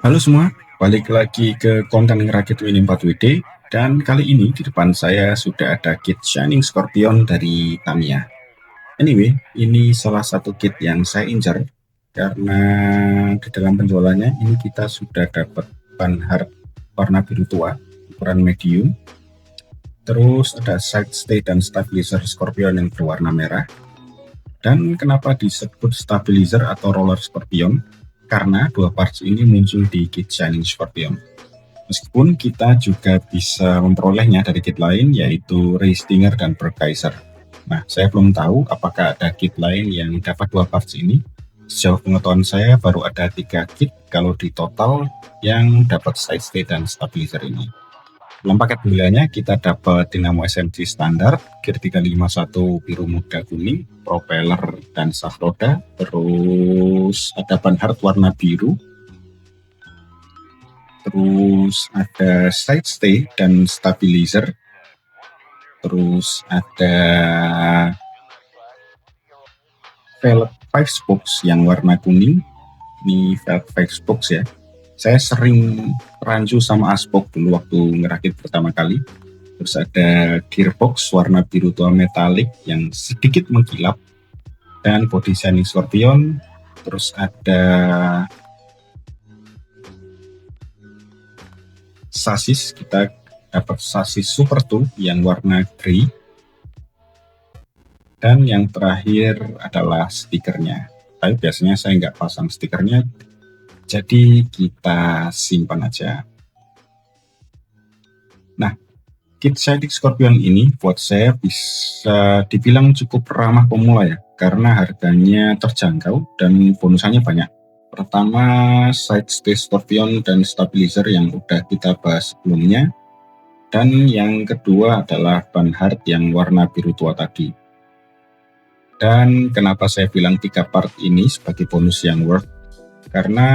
Halo semua, balik lagi ke konten ngerakit Mini 4WD, dan kali ini di depan saya sudah ada kit Shining Scorpion dari Tamiya. Anyway, ini salah satu kit yang saya incar karena di dalam penjualannya ini kita sudah dapat ban hard warna biru tua ukuran medium, terus ada side stay dan stabilizer Scorpion yang berwarna merah. Dan kenapa disebut stabilizer atau roller Scorpion? Karena dua parts ini muncul di kit Shining Scorpion. Meskipun kita juga bisa memperolehnya dari kit lain, yaitu Ray Stinger dan Bergkaiser. Nah, saya belum tahu apakah ada kit lain yang dapat dua parts ini. Sejauh pengetahuan saya baru ada 3 kit kalau di total yang dapat side stay dan stabilizer ini. Dalam paket pembeliannya kita dapat dinamo SMC standar, gear 351 biru muda kuning, propeller dan saf roda, terus ada ban hard warna biru, terus ada side stay dan stabilizer, terus ada velg 5 spokes yang warna kuning. Ini velg 5 spokes ya. Saya sering rancu sama aspok dulu waktu ngerakit pertama kali. Terus ada gearbox warna biru tua metalik yang sedikit mengkilap, dan body Shining Scorpion. Terus ada sasis, kita dapat sasis Super 2 yang warna grey. Dan yang terakhir adalah stikernya. Tapi biasanya saya nggak pasang stikernya, jadi kita simpan aja. Nah, kit Shining Scorpion ini buat saya bisa dibilang cukup ramah pemula ya, karena harganya terjangkau dan bonusannya banyak. Pertama, side stay Scorpion dan stabilizer yang udah kita bahas sebelumnya. Dan yang kedua adalah ban hard yang warna biru tua tadi. Dan kenapa saya bilang 3 part ini sebagai bonus yang worth? Karena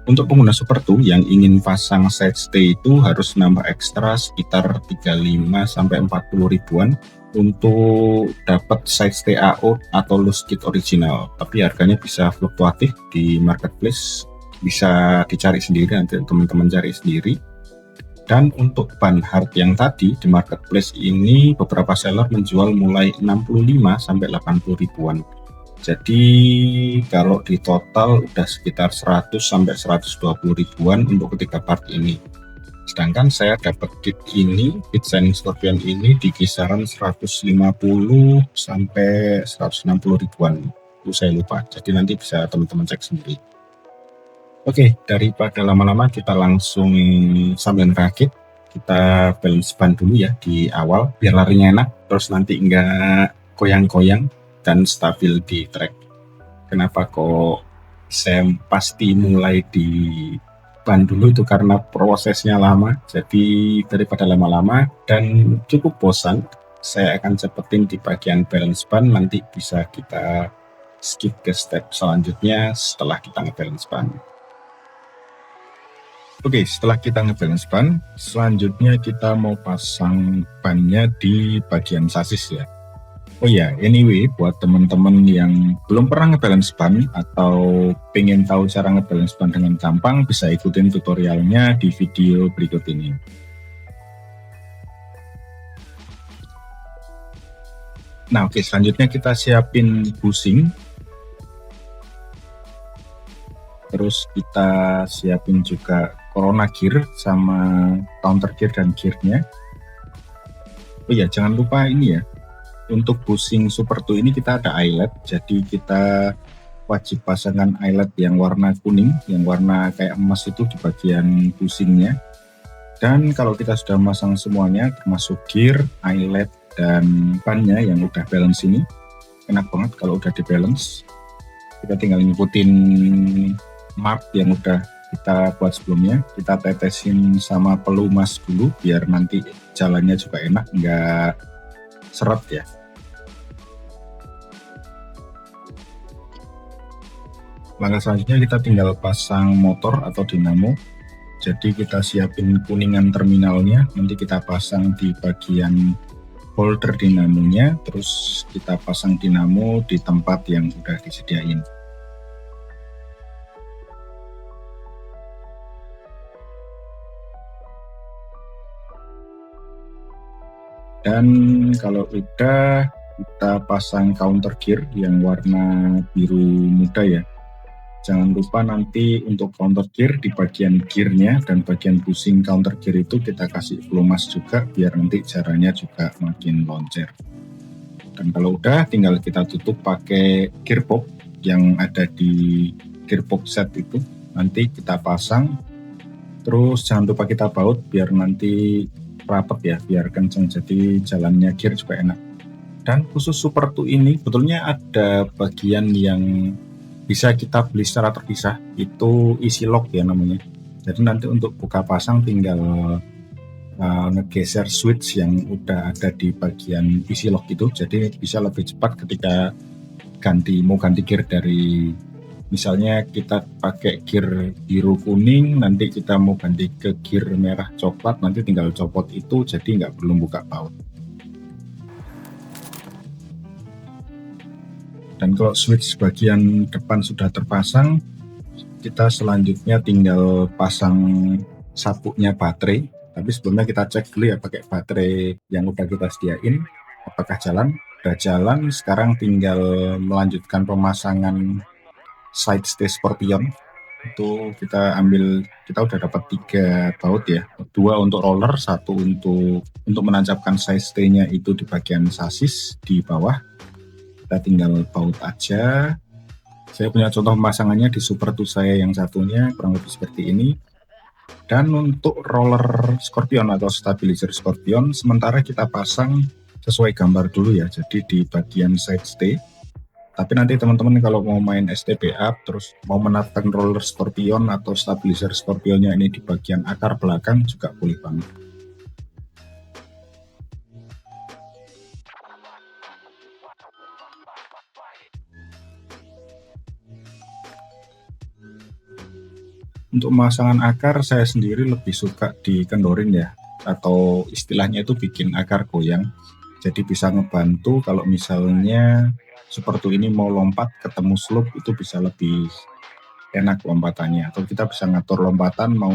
untuk pengguna Super 2 yang ingin pasang side stay itu harus nambah ekstra sekitar 35-40 ribuan untuk dapat side stay AO atau loose kit original. Tapi harganya bisa fluktuatif di marketplace, bisa dicari sendiri, nanti teman-teman cari sendiri. Dan untuk ban hard yang tadi di marketplace ini beberapa seller menjual mulai 65-80 ribuan. Jadi kalau di total udah sekitar 100-120 ribuan untuk ketiga part ini. Sedangkan saya dapat kit ini, kit Shining Scorpion ini di kisaran 150-160 ribuan. Itu saya lupa, jadi nanti bisa teman-teman cek sendiri. Oke, daripada lama-lama kita langsung sambil rakit, kita balance ban dulu ya di awal biar larinya enak, terus nanti nggak goyang-goyang dan stabil di track. Kenapa kok saya pasti mulai di ban dulu itu karena prosesnya lama, jadi daripada lama-lama dan cukup bosan, saya akan cepetin di bagian balance ban, nanti bisa kita skip ke step selanjutnya setelah kita ngebalance ban. Oke, setelah kita ngebalance ban, selanjutnya kita mau pasang bannya di bagian sasis ya. Oh ya, anyway, buat teman-teman yang belum pernah ngebalance ban atau pengen tahu cara ngebalance ban dengan gampang, bisa ikutin tutorialnya di video berikut ini. Nah, oke, selanjutnya kita siapin bushing. Terus kita siapin juga corona gear sama counter gear dan gearnya. Oh ya, jangan lupa ini ya, untuk bushing Super 2 ini kita ada eyelet, jadi kita wajib pasangkan eyelet yang warna kuning, yang warna kayak emas itu di bagian bushingnya. Dan kalau kita sudah memasang semuanya, termasuk gear, eyelet, dan bannya yang udah balance ini, enak banget kalau udah di balance. Kita tinggal ngikutin mark yang udah kita buat sebelumnya, kita tetesin sama pelumas dulu biar nanti jalannya juga enak, nggak seret ya. Langkah selanjutnya kita tinggal pasang motor atau dinamo. Jadi kita siapin kuningan terminalnya, nanti kita pasang di bagian holder dinamonya, terus kita pasang dinamo di tempat yang udah disediain. Dan kalau udah, kita pasang counter gear yang warna biru muda ya. Jangan lupa nanti untuk counter gear di bagian gearnya dan bagian pusing counter gear itu kita kasih pelumas juga biar nanti jaraknya juga makin loncer. Dan kalau udah, tinggal kita tutup pakai gearbox yang ada di gearbox set itu. Nanti kita pasang, terus jangan lupa kita baut biar nanti rapet ya, biar kenceng, jadi jalannya gear juga enak. Dan khusus Super 2 ini sebetulnya ada bagian yang bisa kita beli secara terpisah, itu easy lock ya namanya. Jadi nanti untuk buka pasang tinggal ngegeser switch yang udah ada di bagian easy lock itu, jadi bisa lebih cepat ketika mau ganti gear dari misalnya kita pakai gear biru kuning, nanti kita mau ganti ke gear merah coklat, nanti tinggal copot itu, jadi nggak perlu buka baut. Dan kalau switch bagian depan sudah terpasang, kita selanjutnya tinggal pasang sabuknya baterai. Tapi sebelumnya kita cek dulu ya pakai baterai yang udah kita sediain, apakah jalan. Udah jalan, sekarang tinggal melanjutkan pemasangan side stay Scorpion. Itu kita udah dapat 3 baut ya, 2 untuk roller, 1 untuk menancapkan side stay-nya itu di bagian sasis di bawah. Kita tinggal baut aja. Saya punya contoh pemasangannya di Super 2 saya yang satunya, kurang lebih seperti ini. Dan untuk roller Scorpion atau stabilizer Scorpion, sementara kita pasang sesuai gambar dulu ya, jadi di bagian side stay. Tapi nanti teman-teman kalau mau main STB up, terus mau menatkan roller Scorpion atau stabilizer Scorpionnya ini di bagian akar belakang juga boleh banget. Untuk pemasangan akar saya sendiri lebih suka dikendorin ya, atau istilahnya itu bikin akar goyang. Jadi bisa ngebantu kalau misalnya Super 2 ini mau lompat ketemu slope itu bisa lebih enak lompatannya. Atau kita bisa ngatur lompatan mau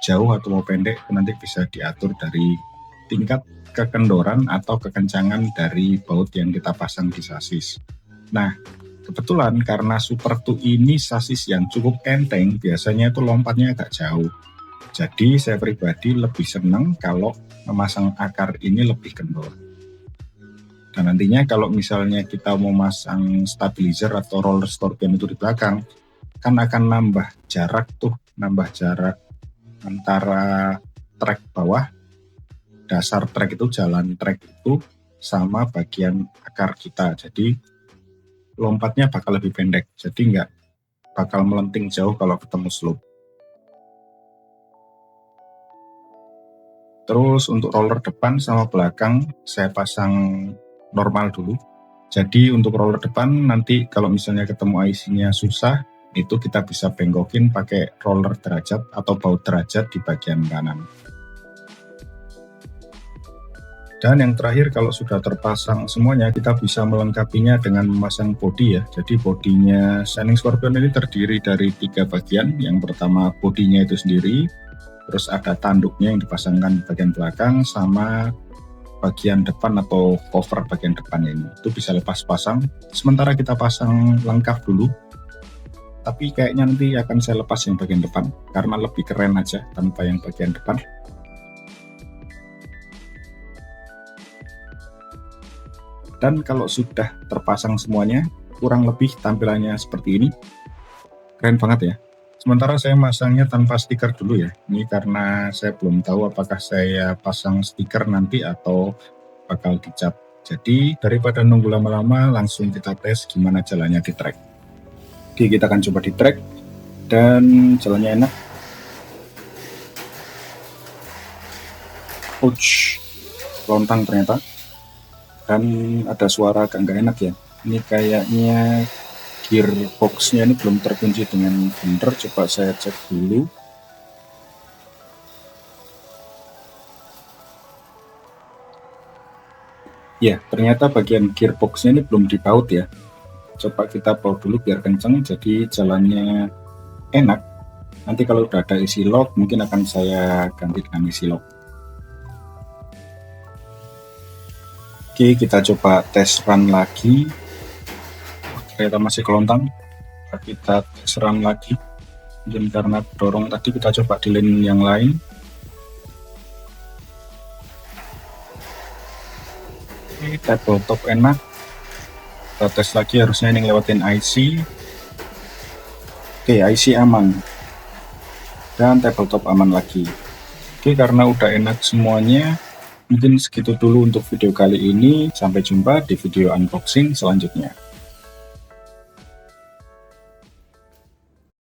jauh atau mau pendek, nanti bisa diatur dari tingkat kekendoran atau kekencangan dari baut yang kita pasang di sasis. Nah, kebetulan karena Super 2 ini sasis yang cukup enteng, biasanya itu lompatnya agak jauh. Jadi saya pribadi lebih senang kalau memasang akar ini lebih kendor. Dan nantinya kalau misalnya kita mau masang stabilizer atau roller Scorpion itu di belakang, kan akan nambah jarak antara trek bawah, dasar trek itu, jalan trek itu, sama bagian akar kita. Jadi lompatnya bakal lebih pendek, jadi nggak bakal melenting jauh kalau ketemu slope. Terus untuk roller depan sama belakang saya pasang normal dulu. Jadi untuk roller depan nanti kalau misalnya ketemu IC-nya susah, itu kita bisa bengkokin pakai roller derajat atau baut derajat di bagian kanan. Dan yang terakhir, kalau sudah terpasang semuanya, kita bisa melengkapinya dengan memasang bodi ya. Jadi bodinya Shining Scorpion ini terdiri dari 3 bagian. Yang pertama bodinya itu sendiri, terus ada tanduknya yang dipasangkan di bagian belakang, sama bagian depan atau cover bagian depannya ini. Itu bisa lepas pasang. Sementara kita pasang lengkap dulu. Tapi kayaknya nanti akan saya lepas yang bagian depan, karena lebih keren aja tanpa yang bagian depan. Dan kalau sudah terpasang semuanya, kurang lebih tampilannya seperti ini. Keren banget ya. Sementara saya masangnya tanpa stiker dulu ya. Ini karena saya belum tahu apakah saya pasang stiker nanti atau bakal dicap. Jadi daripada nunggu lama-lama, langsung kita tes gimana jalannya di track. Oke, kita akan coba di track dan jalannya enak. Ouch, lontang ternyata. Dan ada suara agak nggak enak ya. Ini kayaknya gearbox-nya ini belum terkunci dengan benar. Coba saya cek dulu. Ya, ternyata bagian gearbox-nya ini belum dibaut ya. Coba kita baut dulu biar kenceng, jadi jalannya enak. Nanti kalau udah ada isi lock, mungkin akan saya ganti dengan isi lock. Oke, kita coba tes run lagi. Ternyata masih kelontang. Kita tes run lagi. Mungkin karena dorong tadi, kita coba di lane yang lain. Oke, tabletop enak. Kita tes lagi, harusnya ini lewatin IC. Oke, IC aman. Dan tabletop aman lagi. Oke, karena udah enak semuanya, mungkin segitu dulu untuk video kali ini. Sampai jumpa di video unboxing selanjutnya.